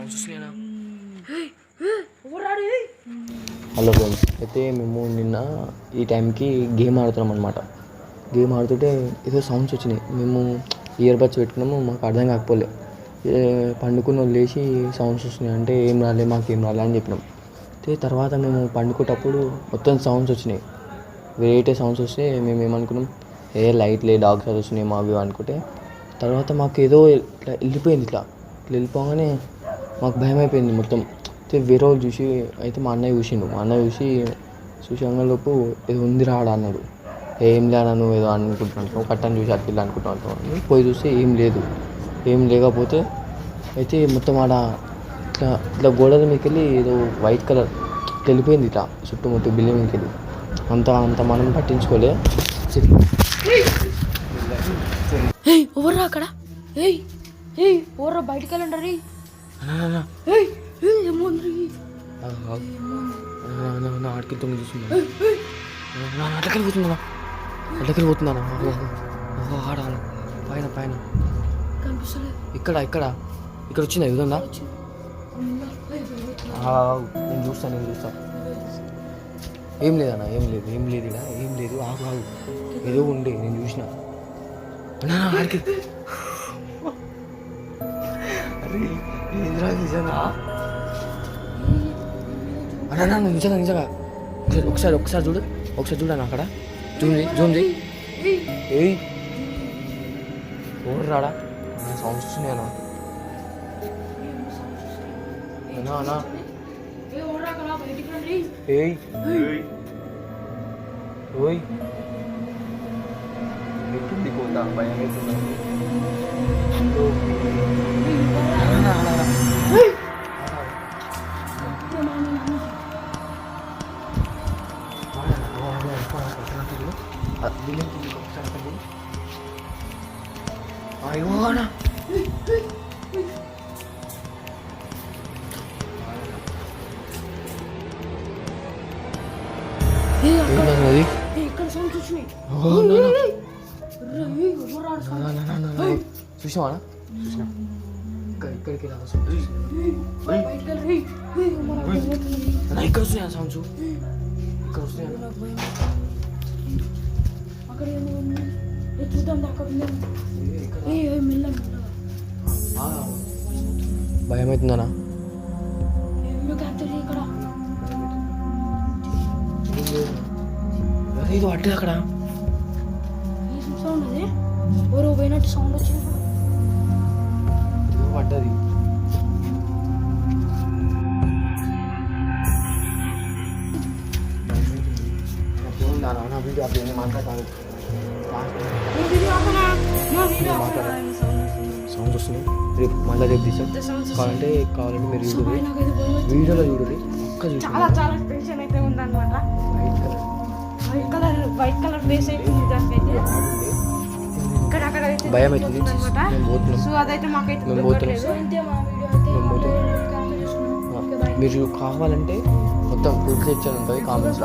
Sounds వస్తున్నాయా? Hello friends, అయితే మేము నిన్న ఈ టైంకి గేమ్ ఆడుతున్నాం అనమాట. గేమ్ ఆడుతుంటే ఏదో సౌండ్స్ వచ్చినాయి. మేము ఇయర్ బడ్స్ పెట్టుకున్నాము, మాకు అర్థం కాకపోలే. పండుకుని లేచి సౌండ్స్ వస్తున్నాయి అంటే ఏం రాలే, మాకేం రాలే అని చెప్పినాం. అయితే తర్వాత మేము పండుకునేటప్పుడు మొత్తం సౌండ్స్ వచ్చినాయి, వెరైటీ సౌండ్స్ వస్తే మేము ఏమనుకున్నాం, లైట్లే డాగ్స్ అది వస్తున్నాయి మావి అనుకుంటే. తర్వాత మాకు ఏదో ఇట్లా వెళ్ళిపోయింది. ఇట్లా వెళ్ళిపోగానే మాకు భయం అయిపోయింది మొత్తం. అయితే వేరే వాళ్ళు చూసి, అయితే మా అన్నయ్య చూసిండు. మా అన్నయ్య చూసి అంగలోపు ఏదో ఉంది రాడా అన్నాడు. ఏం లేనా నువ్వు ఏదో అనుకుంటున్నాను, కట్టని చూసి అట్లా అనుకుంటున్నాను. పోయి చూస్తే ఏం లేకపోతే అయితే మొత్తం ఆడ ఇట్లా ఇట్లా గోడల మీదకి వెళ్ళి ఏదో వైట్ కలర్ వెళ్ళిపోయింది. ఇట్లా చుట్టుముట్టు బిల్డింగ్ మీదకి వెళ్ళి అంత మనం పట్టించుకోలే. ఎవర్రా అక్కడ? ఎవర్రా బయటకు వెళ్ళండి. ఆడికి తొమ్మిది చూస్తున్నా, అట్లకెళ్ళి పోతున్నా ఆడ పైన ఇక్కడ వచ్చిందా? ఇదందా? నేను చూస్తాను. ఏం లేదన్నా, ఏం లేదు. ఆగు ఏదో ఉండే, నేను చూసిన. ఆడికి అరే ఏంద్రా నిజంగా అన్నా, నిజంగా ఒకసారి చూడు అన్న. అక్కడ జూమ్ చేయి. ఎవరు రాడా? సౌండ్స్ వస్తున్నాయి అన్నా. ఎట్టుంది కోత? భయం అవుతుందా? చూసినా ఇక్కడికి ఇక్కడ వస్తున్నాయా సౌండ్స్? ఇక్కడ వస్తున్నాయా? భయం అవుతుందనా? ఇది అట్టే అక్కడ ఎవరో పోయినట్టు సౌండ్ వచ్చింది. పడ్డది. మాట్లాడతాను. సౌండ్స్ వస్తున్నాయి. మళ్ళీ రేపు తీసాం. కావాలంటే మీరు వీడియోలో చూడండి. చాలా టెన్షన్ అయితే ఉందన్నమాట. వైట్ కలర్ ఫేస్ అయితే భయం అవుతుంది. మీరు కావాలంటే మొత్తం ఫుడ్ సెక్షన్ ఉంటుంది కామెంట్స్.